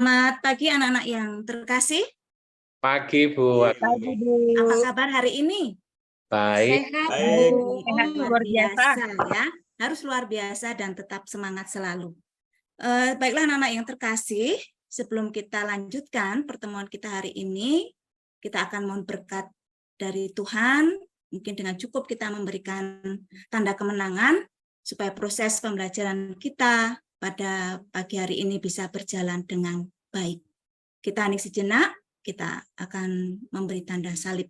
Selamat pagi anak-anak yang terkasih. Pagi, Bu. Pagi, Bu. Apa kabar hari ini? Baik. Sehat, Baik, Bu. Sehat luar biasa. ya. Harus luar biasa dan tetap semangat selalu. Baiklah anak-anak yang terkasih, sebelum kita lanjutkan pertemuan kita hari ini, kita akan mohon berkat dari Tuhan. Mungkin dengan cukup kita memberikan tanda kemenangan supaya proses pembelajaran kita pada pagi hari ini bisa berjalan dengan baik. Kita hening sejenak, kita akan memberi tanda salib.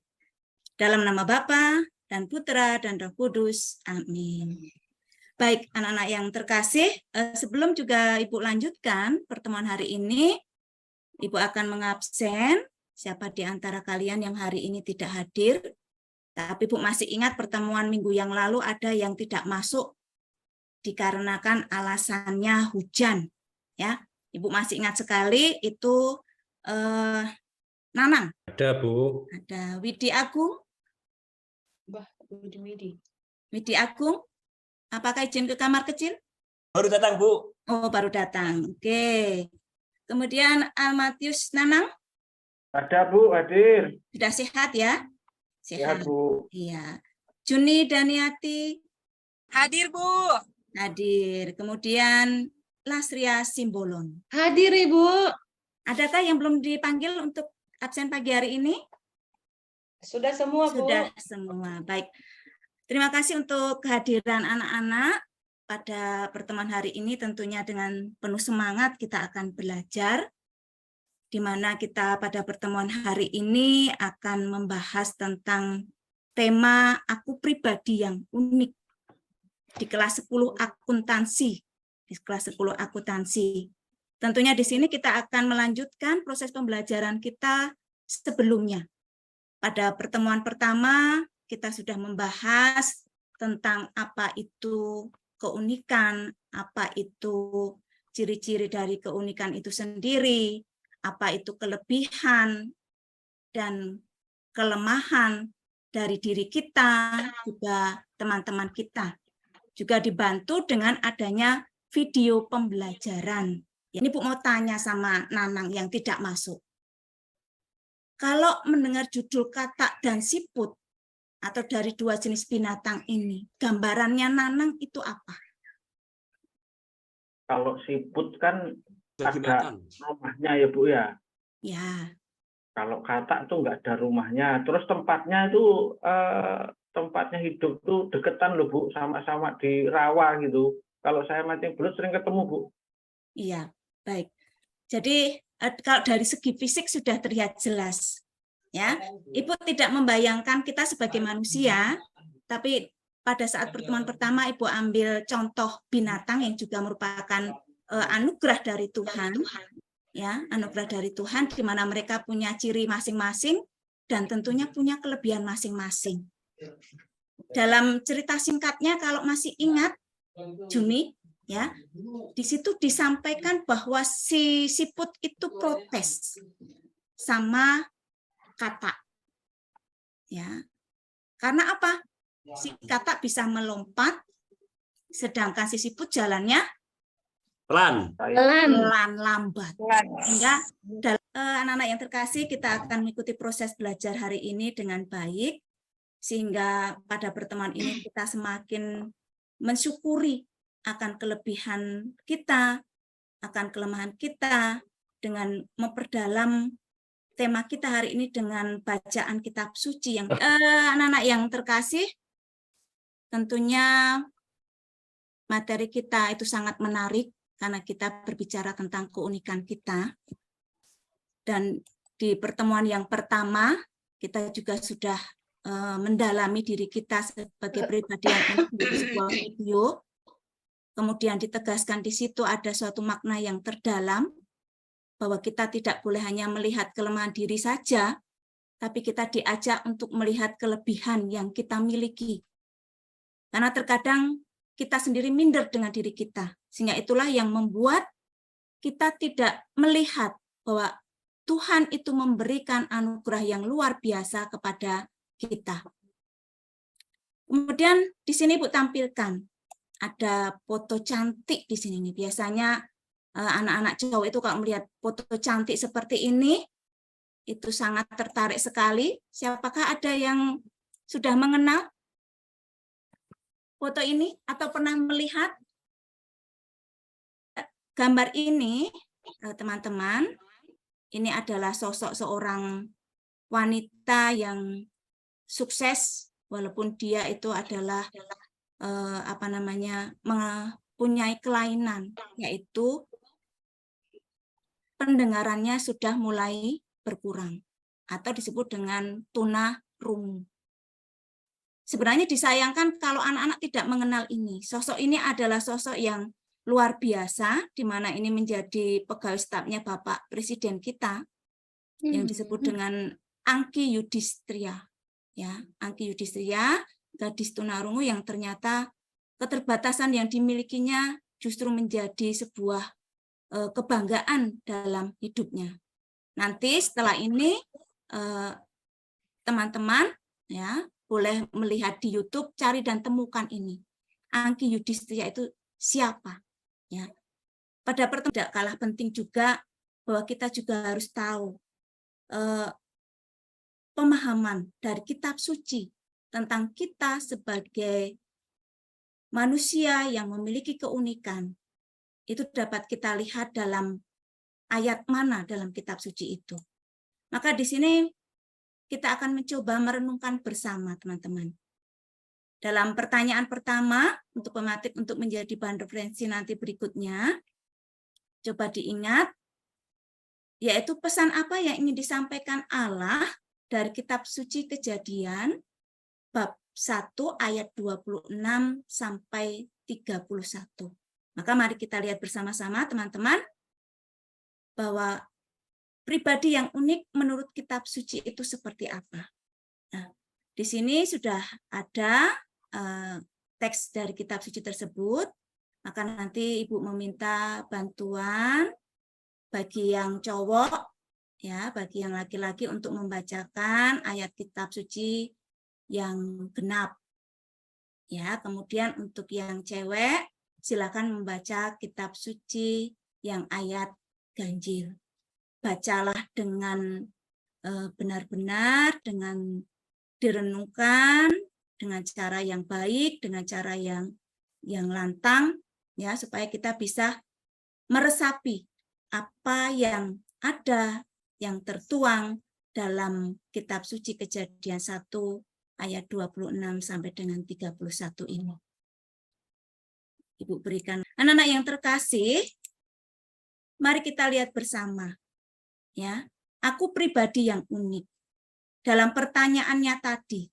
Dalam nama Bapa dan Putra dan Roh Kudus. Amin. Baik, anak-anak yang terkasih, sebelum juga Ibu lanjutkan pertemuan hari ini, Ibu akan mengabsen siapa di antara kalian yang hari ini tidak hadir. Tapi Ibu masih ingat pertemuan minggu yang lalu ada yang tidak masuk dikarenakan alasannya hujan. Ya, Ibu masih ingat sekali itu Nanang. Ada, Bu. Ada Widi Agung. Widi Agung. Apakah izin ke kamar kecil? Baru datang, Bu. Oh, baru datang. Oke. Kemudian Almatius Nanang. Ada, Bu, hadir. Sudah sehat ya? Sehat, Bu. Iya. Juni Daniati. Hadir, Bu. Hadir. Kemudian Lasria Simbolon. Hadir, Ibu. Adakah yang belum dipanggil untuk absen pagi hari ini? Sudah semua, Bu. Sudah semua. Baik. Terima kasih untuk kehadiran anak-anak pada pertemuan hari ini. Tentunya dengan penuh semangat kita akan belajar, di mana kita pada pertemuan hari ini akan membahas tentang tema aku pribadi yang unik di kelas 10 akuntansi. Di kelas 10 akuntansi. Tentunya di sini kita akan melanjutkan proses pembelajaran kita sebelumnya. Pada pertemuan pertama, kita sudah membahas tentang apa itu keunikan, apa itu ciri-ciri dari keunikan itu sendiri, apa itu kelebihan dan kelemahan dari diri kita, juga teman-teman kita. Juga dibantu dengan adanya video pembelajaran. Ini Bu mau tanya sama Nanang yang tidak masuk. Kalau mendengar judul katak dan siput, atau dari dua jenis binatang ini, gambarannya Nanang itu apa? Kalau siput kan ada rumahnya ya, Bu, ya. Ya. Kalau katak tuh nggak ada rumahnya. Terus tempatnya itu tempatnya hidup tuh deketan loh, Bu, sama-sama di rawa gitu. Kalau saya mancing belut sering ketemu, Bu. Iya, baik. Jadi kalau dari segi fisik sudah terlihat jelas. Ya, Ibu tidak membayangkan kita sebagai manusia, tapi pada saat pertemuan pertama Ibu ambil contoh binatang yang juga merupakan anugerah dari Tuhan, ya, anugerah dari Tuhan di mana mereka punya ciri masing-masing dan tentunya punya kelebihan masing-masing. Dalam cerita singkatnya kalau masih ingat Juni, ya, di situ disampaikan bahwa si siput itu protes sama katak, ya, karena apa? Si katak bisa melompat, sedangkan si siput jalannya Pelan. lambat. Sehingga anak-anak yang terkasih, kita akan mengikuti proses belajar hari ini dengan baik, sehingga pada pertemuan ini kita semakin mensyukuri akan kelebihan kita, akan kelemahan kita, dengan memperdalam tema kita hari ini dengan bacaan kitab suci yang anak-anak yang terkasih, tentunya materi kita itu sangat menarik karena kita berbicara tentang keunikan kita. Dan di pertemuan yang pertama kita juga sudah mendalami diri kita sebagai pribadi yang unik di sebuah video. Kemudian ditegaskan di situ ada suatu makna yang terdalam, bahwa kita tidak boleh hanya melihat kelemahan diri saja, tapi kita diajak untuk melihat kelebihan yang kita miliki. Karena terkadang kita sendiri minder dengan diri kita, sehingga itulah yang membuat kita tidak melihat bahwa Tuhan itu memberikan anugerah yang luar biasa kepada kita. Kemudian di sini Bu tampilkan, ada foto cantik di sini nih. Biasanya anak-anak cowok itu kalau melihat foto cantik seperti ini, itu sangat tertarik sekali. Siapakah ada yang sudah mengenal foto ini atau pernah melihat gambar ini, teman-teman? Ini adalah sosok seorang wanita yang sukses, walaupun dia itu adalah mempunyai kelainan, yaitu pendengarannya sudah mulai berkurang atau disebut dengan tunarungu. Sebenarnya disayangkan kalau anak-anak tidak mengenal ini. Sosok ini adalah sosok yang luar biasa, di mana ini menjadi pegawai stafnya Bapak Presiden kita, yang disebut dengan Angki Yudhistira. Ya, Angki Yudhistira, gadis tunarungu yang ternyata keterbatasan yang dimilikinya justru menjadi sebuah kebanggaan dalam hidupnya. Nanti setelah ini teman-teman ya boleh melihat di YouTube, cari dan temukan ini. Angki Yudhistira itu siapa? Ya. Pada pertemuan tidak kalah penting juga bahwa kita juga harus tahu pemahaman dari kitab suci tentang kita sebagai manusia yang memiliki keunikan. Itu dapat kita lihat dalam ayat mana dalam kitab suci itu. Maka di sini kita akan mencoba merenungkan bersama, teman-teman. Dalam pertanyaan pertama, untuk pematik untuk menjadi bahan referensi nanti berikutnya, coba diingat, yaitu pesan apa yang ingin disampaikan Allah dari kitab suci Kejadian, bab 1 ayat 26 sampai 31. Maka mari kita lihat bersama-sama, teman-teman, bahwa pribadi yang unik menurut kitab suci itu seperti apa. Nah, di sini sudah ada teks dari kitab suci tersebut, maka nanti Ibu meminta bantuan bagi yang cowok, ya, bagi yang laki-laki untuk membacakan ayat kitab suci yang genap. Ya, kemudian untuk yang cewek, silakan membaca kitab suci yang ayat ganjil. Bacalah dengan benar-benar, dengan direnungkan, dengan cara yang baik, dengan cara yang lantang, ya, supaya kita bisa meresapi apa yang ada, yang tertuang dalam kitab suci Kejadian 1 ayat 26 sampai dengan 31 ini. Ibu berikan. Anak-anak yang terkasih, mari kita lihat bersama. Ya, aku pribadi yang unik. Dalam pertanyaannya tadi,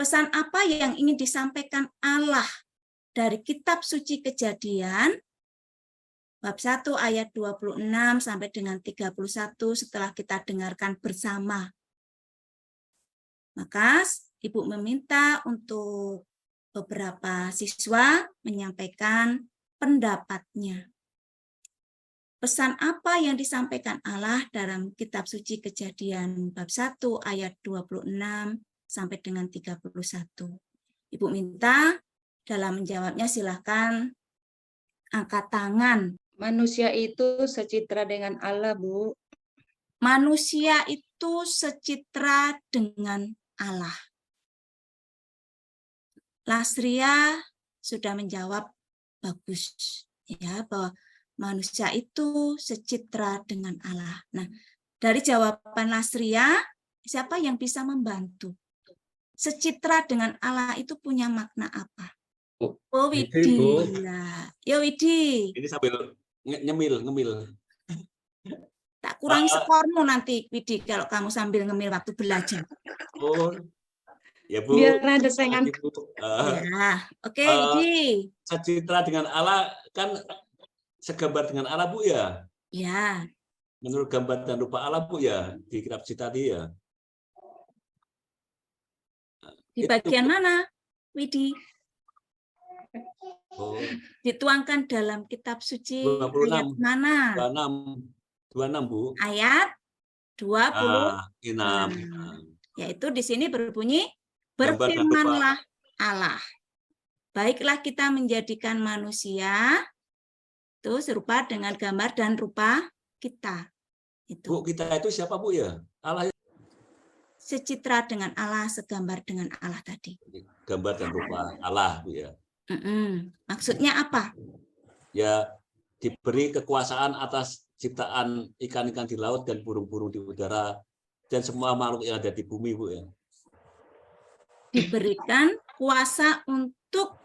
pesan apa yang ingin disampaikan Allah dari kitab suci Kejadian bab 1 ayat 26 sampai dengan 31 setelah kita dengarkan bersama. Maka Ibu meminta untuk beberapa siswa menyampaikan pendapatnya. Pesan apa yang disampaikan Allah dalam kitab suci Kejadian bab 1 ayat 26 sampai dengan 31. Ibu minta dalam menjawabnya silakan angkat tangan. Manusia itu secitra dengan Allah, Bu. Manusia itu secitra dengan Allah. Lasria sudah menjawab bagus, ya, bahwa manusia itu secitra dengan Allah. Nah, dari jawaban Lasria, siapa yang bisa membantu? Secitra dengan Allah itu punya makna apa? Oh, Widi. Ya, Widi. Ini sambil ngemil. Tak kurang skormu nanti, Widi, kalau kamu sambil ngemil waktu belajar. Oh, ya Bu. Biar ada saingan. Ya, oke, Widi. Secitra dengan Allah kan segambar dengan Allah, Bu, ya? Ya. Menurut gambar dan rupa Allah, Bu, ya? Di kitab suci tadi, ya? Di bagian mana, Widi? Oh. Dituangkan dalam kitab suci 26. ayat mana? 26, Bu. Ayat 26. Yaitu di sini berbunyi, berfirmanlah Allah. Baiklah kita menjadikan manusia Itu serupa dengan gambar dan rupa kita. Bu, Itu kita itu siapa Bu ya? Allah secitra dengan Allah, segambar dengan Allah tadi. gambar dan rupa Allah Bu ya. Maksudnya apa? Ya diberi kekuasaan atas ciptaan ikan-ikan di laut dan burung-burung di udara dan semua makhluk yang ada di bumi Bu ya. Diberikan kuasa untuk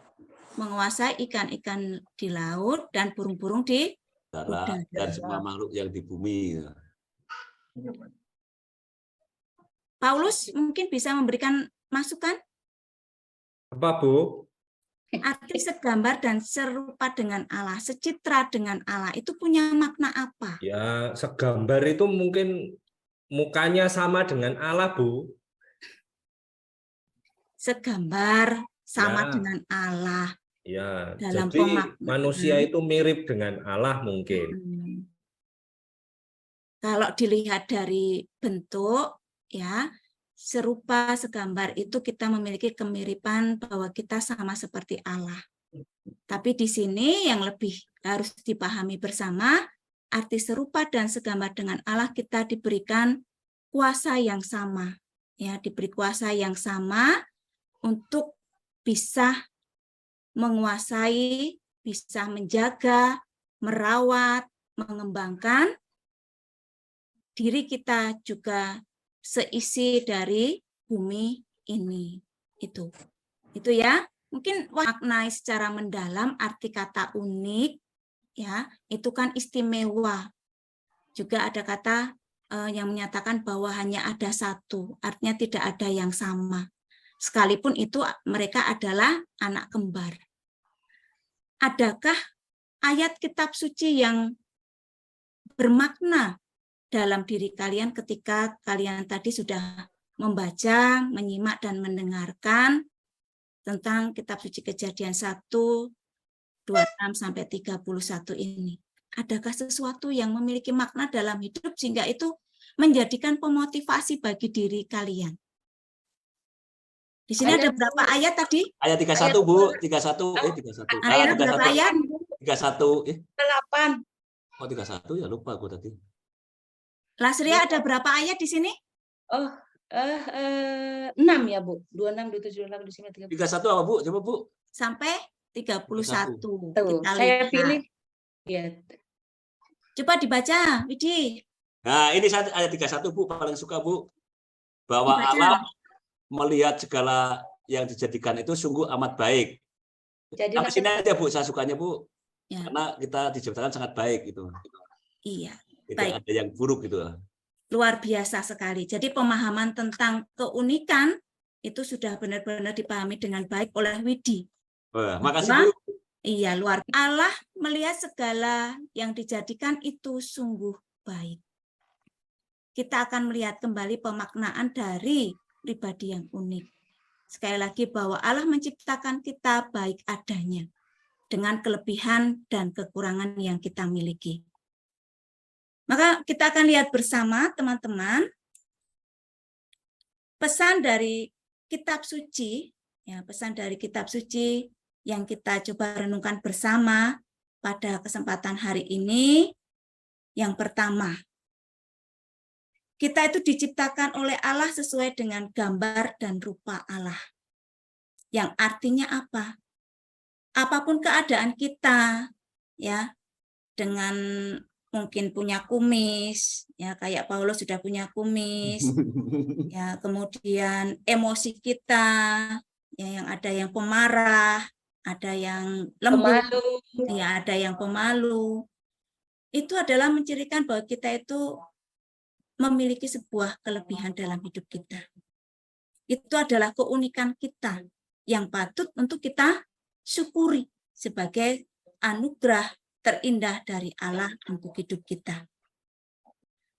menguasai ikan-ikan di laut dan burung-burung di Udara udara. dan semua makhluk yang di bumi. Ya. Paulus mungkin bisa memberikan masukan Apa, Bu? arti segambar dan serupa dengan Allah, secitra dengan Allah itu punya makna apa? Ya, segambar itu mungkin mukanya sama dengan Allah, Bu. Segambar sama Ya. dengan Allah. Ya, Dalam jadi pemaknaan. manusia itu mirip dengan Allah mungkin. Kalau dilihat dari bentuk, ya, serupa segambar itu kita memiliki kemiripan bahwa kita sama seperti Allah. Tapi di sini yang lebih harus dipahami bersama, arti serupa dan segambar dengan Allah kita diberikan kuasa yang sama, ya, diberi kuasa yang sama untuk bisa menguasai, bisa menjaga, merawat, mengembangkan diri kita juga seisi dari bumi ini. Itu ya. Mungkin maknai secara mendalam arti kata unik, ya, itu kan istimewa. Juga ada kata yang menyatakan bahwa hanya ada satu, artinya tidak ada yang sama. Sekalipun itu mereka adalah anak kembar. Adakah ayat kitab suci yang bermakna dalam diri kalian ketika kalian tadi sudah membaca, menyimak, dan mendengarkan tentang kitab suci Kejadian 1, 26 sampai 31 ini? Adakah sesuatu yang memiliki makna dalam hidup sehingga itu menjadikan pemotivasi bagi diri kalian? Di sini ada berapa ayat tadi? Ayat 31 Bu, 31 31. Ayat berapa ayat? 31 8. Oh 31 ya lupa aku tadi. Lasria ada berapa ayat di sini? Oh, 6 ya, Bu. 26, 27, 28, 29, 30. 31 apa Bu? Coba Bu. Sampai 31. Tuh, Kita saya lihat. pilih. Ya. Coba dibaca, Widi. Nah, ini ayat 31 Bu paling suka Bu. Bahwa Dibaca. Allah melihat segala yang dijadikan itu sungguh amat baik. Jadi Sampai sini aja Bu, saya sukanya Bu. Ya. Karena kita diciptakan sangat baik gitu. Iya, Tidak baik. ada yang buruk gitu. Luar biasa sekali. Jadi pemahaman tentang keunikan itu sudah benar-benar dipahami dengan baik oleh Widi. Wah, makasih Bu. Iya, luar biasa. Allah melihat segala yang dijadikan itu sungguh baik. Kita akan melihat kembali pemaknaan dari pribadi yang unik. Sekali lagi bahwa Allah menciptakan kita baik adanya dengan kelebihan dan kekurangan yang kita miliki. Maka kita akan lihat bersama teman-teman pesan dari kitab suci, ya, pesan dari kitab suci yang kita coba renungkan bersama pada kesempatan hari ini. Yang pertama, kita itu diciptakan oleh Allah sesuai dengan gambar dan rupa Allah. Yang artinya apa? Apapun keadaan kita, ya, dengan mungkin punya kumis, ya, kayak Paulus sudah punya kumis, ya, kemudian emosi kita, ya, yang ada yang pemarah, ada yang lembut, ya, ada yang pemalu. Itu adalah mencirikan bahwa kita itu memiliki sebuah kelebihan dalam hidup kita. Itu adalah keunikan kita yang patut untuk kita syukuri sebagai anugerah terindah dari Allah untuk hidup kita.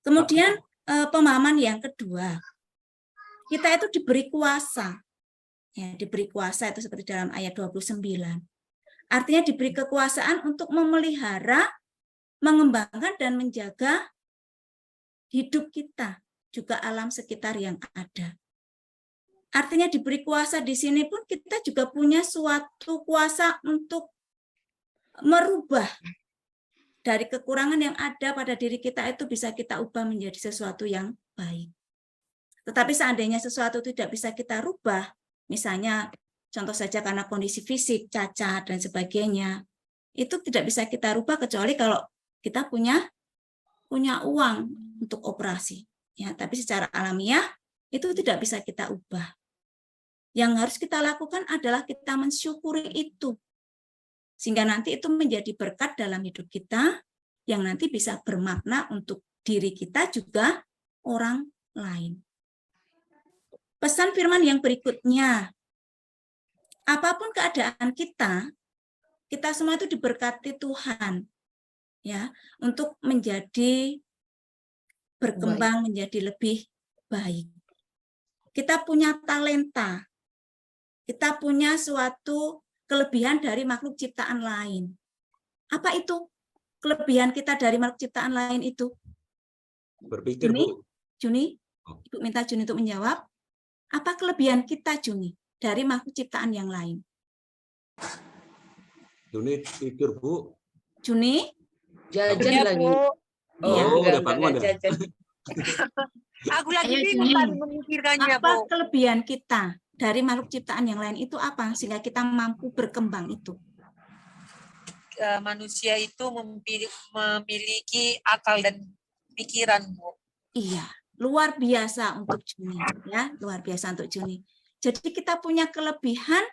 Kemudian pemahaman yang kedua, kita itu diberi kuasa. Ya, diberi kuasa itu seperti dalam ayat 29. Artinya diberi kekuasaan untuk memelihara, mengembangkan dan menjaga hidup kita, juga alam sekitar yang ada. Artinya diberi kuasa di sini pun kita juga punya suatu kuasa untuk merubah dari kekurangan yang ada pada diri kita itu bisa kita ubah menjadi sesuatu yang baik. Tetapi seandainya sesuatu tidak bisa kita rubah, misalnya contoh saja karena kondisi fisik, cacat, dan sebagainya, itu tidak bisa kita rubah kecuali kalau kita punya uang untuk operasi. Ya, tapi secara alamiah itu tidak bisa kita ubah. Yang harus kita lakukan adalah kita mensyukuri itu. Sehingga nanti itu menjadi berkat dalam hidup kita yang nanti bisa bermakna untuk diri kita juga orang lain. Pesan firman yang berikutnya, apapun keadaan kita semua itu diberkati Tuhan, ya, untuk menjadi berkembang menjadi lebih baik. Kita punya talenta, kita punya suatu kelebihan dari makhluk ciptaan lain. Apa itu kelebihan kita dari makhluk ciptaan lain itu? Berpikir, Juni, Bu. Juni, Ibu minta Juni untuk menjawab. Apa kelebihan kita, Juni, dari makhluk ciptaan yang lain? Juni tidur, Bu. Juni? Jajan Ya, lagi. Bu. Iya. Udah bangun ya? jajan. Aku lagi Ayo, bingung Juni. tadi memikirkannya, Apa Bu. kelebihan kita dari makhluk ciptaan yang lain itu apa? Sehingga kita mampu berkembang itu. Manusia itu memiliki akal dan pikiran, Bu. Iya, luar biasa untuk Juni, ya, luar biasa untuk Juni. Jadi kita punya kelebihan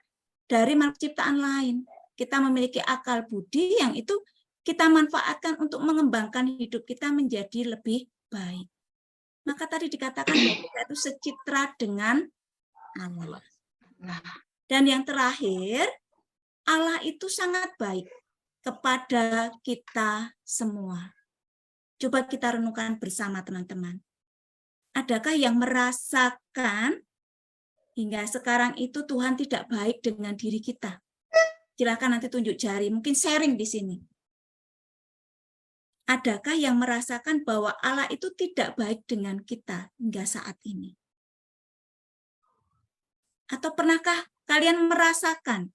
dari makhluk ciptaan lain. Kita memiliki akal budi yang itu kita manfaatkan untuk mengembangkan hidup kita menjadi lebih baik. Maka tadi dikatakan bahwa kita itu secitra dengan Allah. Dan yang terakhir, Allah itu sangat baik kepada kita semua. Coba kita renungkan bersama teman-teman. Adakah yang merasakan hingga sekarang itu Tuhan tidak baik dengan diri kita? Silakan nanti tunjuk jari, mungkin sharing di sini. Adakah yang merasakan bahwa Allah itu tidak baik dengan kita hingga saat ini? Atau pernahkah kalian merasakan?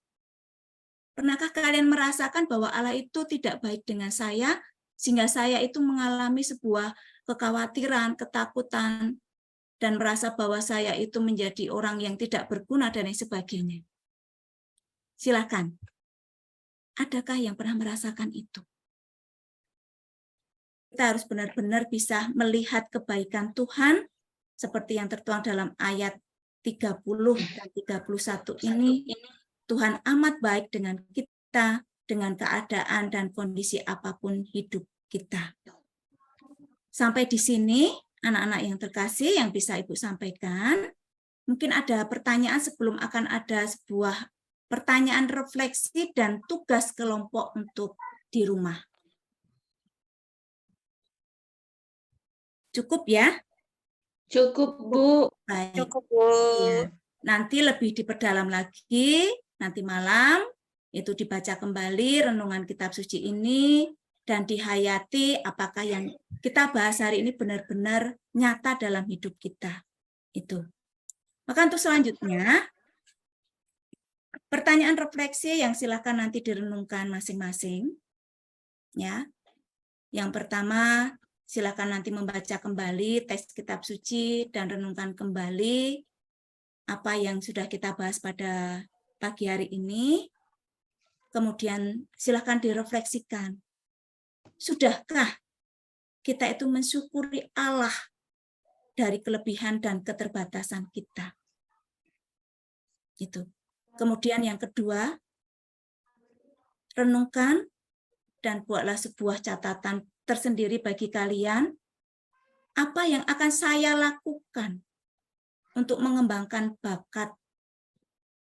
Pernahkah kalian merasakan bahwa Allah itu tidak baik dengan saya, sehingga saya itu mengalami sebuah kekhawatiran, ketakutan, dan merasa bahwa saya itu menjadi orang yang tidak berguna dan lain sebagainya? Silakan. Adakah yang pernah merasakan itu? Kita harus benar-benar bisa melihat kebaikan Tuhan seperti yang tertuang dalam ayat 30 dan 31 ini. Tuhan amat baik dengan kita, dengan keadaan dan kondisi apapun hidup kita. Sampai di sini, anak-anak yang terkasih yang bisa Ibu sampaikan. Mungkin ada pertanyaan sebelum akan ada sebuah pertanyaan refleksi dan tugas kelompok untuk di rumah. Cukup ya? Cukup, Bu. Baik. Cukup, Bu. Ya. Nanti lebih diperdalam lagi, nanti malam itu dibaca kembali renungan kitab suci ini dan dihayati apakah yang kita bahas hari ini benar-benar nyata dalam hidup kita. Itu. Maka untuk selanjutnya, pertanyaan refleksi yang silakan nanti direnungkan masing-masing. Ya. Yang pertama, silakan nanti membaca kembali teks kitab suci dan renungkan kembali apa yang sudah kita bahas pada pagi hari ini. Kemudian silakan direfleksikan. Sudahkah kita itu mensyukuri Allah dari kelebihan dan keterbatasan kita? Itu. Kemudian yang kedua, renungkan dan buatlah sebuah catatan tersendiri bagi kalian, apa yang akan saya lakukan untuk mengembangkan bakat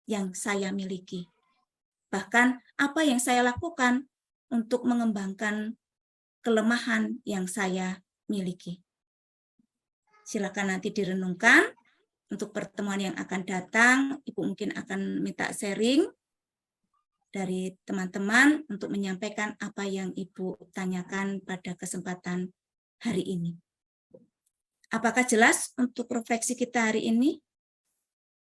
yang saya miliki. Bahkan apa yang saya lakukan untuk mengembangkan kelemahan yang saya miliki. Silakan nanti direnungkan. Untuk pertemuan yang akan datang, Ibu mungkin akan minta sharing dari teman-teman untuk menyampaikan apa yang Ibu tanyakan pada kesempatan hari ini. Apakah jelas untuk refleksi kita hari ini?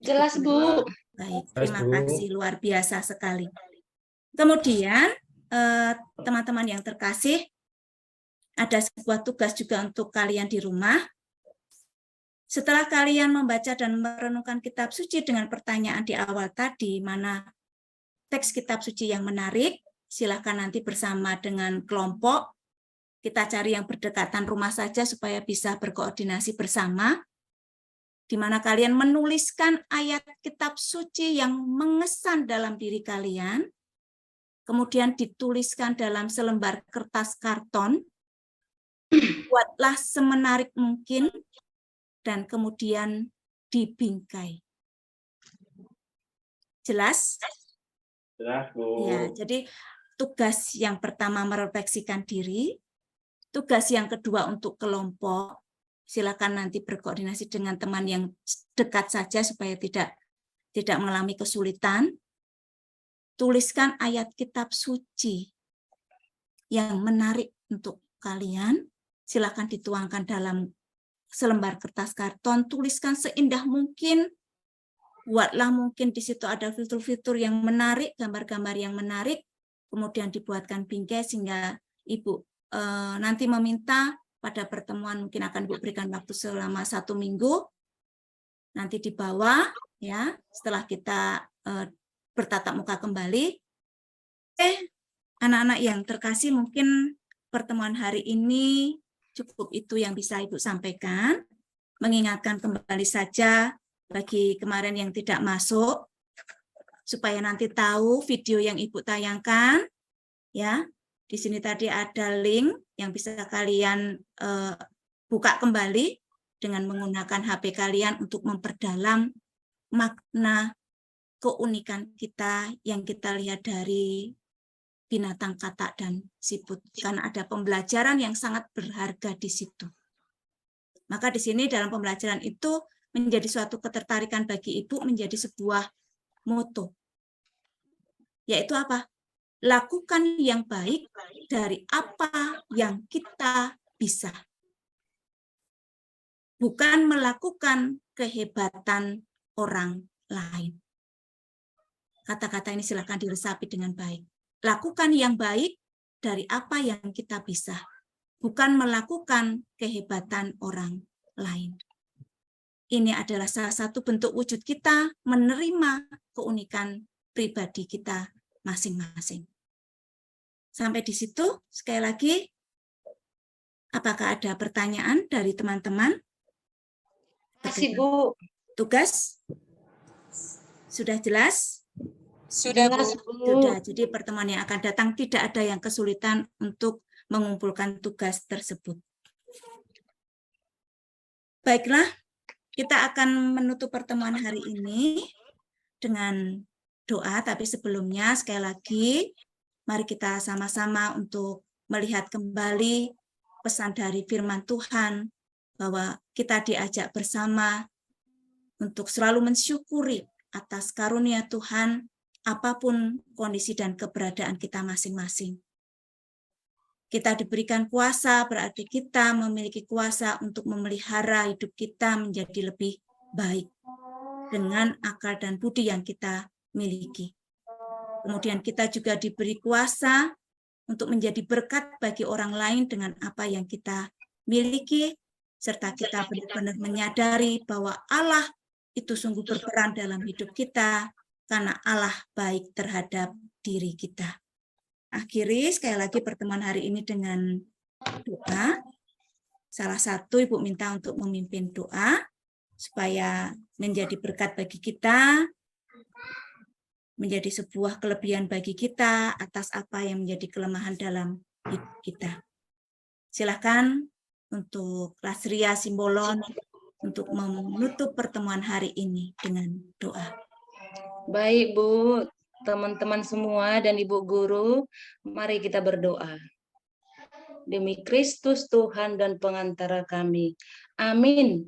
Jelas, Bu. Baik, Jelas, terima Bu. kasih, luar biasa sekali. Kemudian, teman-teman yang terkasih, ada sebuah tugas juga untuk kalian di rumah. Setelah kalian membaca dan merenungkan kitab suci dengan pertanyaan di awal tadi, mana teks kitab suci yang menarik, silakan nanti bersama dengan kelompok. Kita cari yang berdekatan rumah saja supaya bisa berkoordinasi bersama, di mana kalian menuliskan ayat kitab suci yang mengesan dalam diri kalian, kemudian dituliskan dalam selembar kertas karton, buatlah semenarik mungkin, dan kemudian dibingkai. Jelas? Jelas, Bu. Ya, jadi tugas yang pertama merefleksikan diri, tugas yang kedua untuk kelompok, silakan nanti berkoordinasi dengan teman yang dekat saja supaya tidak mengalami kesulitan. Tuliskan ayat kitab suci yang menarik untuk kalian, silakan dituangkan dalam selembar kertas karton, tuliskan seindah mungkin, buatlah mungkin di situ ada fitur-fitur yang menarik, gambar-gambar yang menarik, kemudian dibuatkan bingkai sehingga Ibu nanti meminta pada pertemuan mungkin akan Ibu berikan waktu selama 1 minggu, nanti di bawah ya setelah kita bertatap muka kembali. Anak-anak yang terkasih, mungkin pertemuan hari ini cukup itu yang bisa Ibu sampaikan. Mengingatkan kembali saja bagi kemarin yang tidak masuk, supaya nanti tahu video yang Ibu tayangkan. Ya, di sini tadi ada link yang bisa kalian buka kembali dengan menggunakan HP kalian untuk memperdalam makna keunikan kita yang kita lihat dari binatang katak dan siput, karena ada pembelajaran yang sangat berharga di situ. Maka di sini dalam pembelajaran itu menjadi suatu ketertarikan bagi Ibu, menjadi sebuah moto, yaitu apa? Lakukan yang baik dari apa yang kita bisa. Bukan melakukan kehebatan orang lain. Kata-kata ini silakan diresapi dengan baik. Lakukan yang baik dari apa yang kita bisa, bukan melakukan kehebatan orang lain. Ini adalah salah satu bentuk wujud kita menerima keunikan pribadi kita masing-masing. Sampai di situ, sekali lagi, apakah ada pertanyaan dari teman-teman? Kasih, Bu. Tugas? Sudah jelas? Sudah, Bu. Sudah, jadi pertemuan yang akan datang tidak ada yang kesulitan untuk mengumpulkan tugas tersebut. Baiklah, kita akan menutup pertemuan hari ini dengan doa, tapi sebelumnya sekali lagi, mari kita sama-sama untuk melihat kembali pesan dari firman Tuhan, bahwa kita diajak bersama untuk selalu mensyukuri atas karunia Tuhan, apapun kondisi dan keberadaan kita masing-masing. Kita diberikan kuasa, berarti kita memiliki kuasa untuk memelihara hidup kita menjadi lebih baik dengan akal dan budi yang kita miliki. Kemudian kita juga diberi kuasa untuk menjadi berkat bagi orang lain dengan apa yang kita miliki, serta kita benar-benar menyadari bahwa Allah itu sungguh berperan dalam hidup kita, karena Allah baik terhadap diri kita. Akhiri sekali lagi pertemuan hari ini dengan doa. Salah satu Ibu minta untuk memimpin doa, supaya menjadi berkat bagi kita, menjadi sebuah kelebihan bagi kita atas apa yang menjadi kelemahan dalam hidup kita. Silakan untuk Lasria Simbolon untuk menutup pertemuan hari ini dengan doa. Baik, Bu, teman-teman semua dan Ibu Guru, mari kita berdoa. Demi Kristus Tuhan dan pengantara kami. Amin.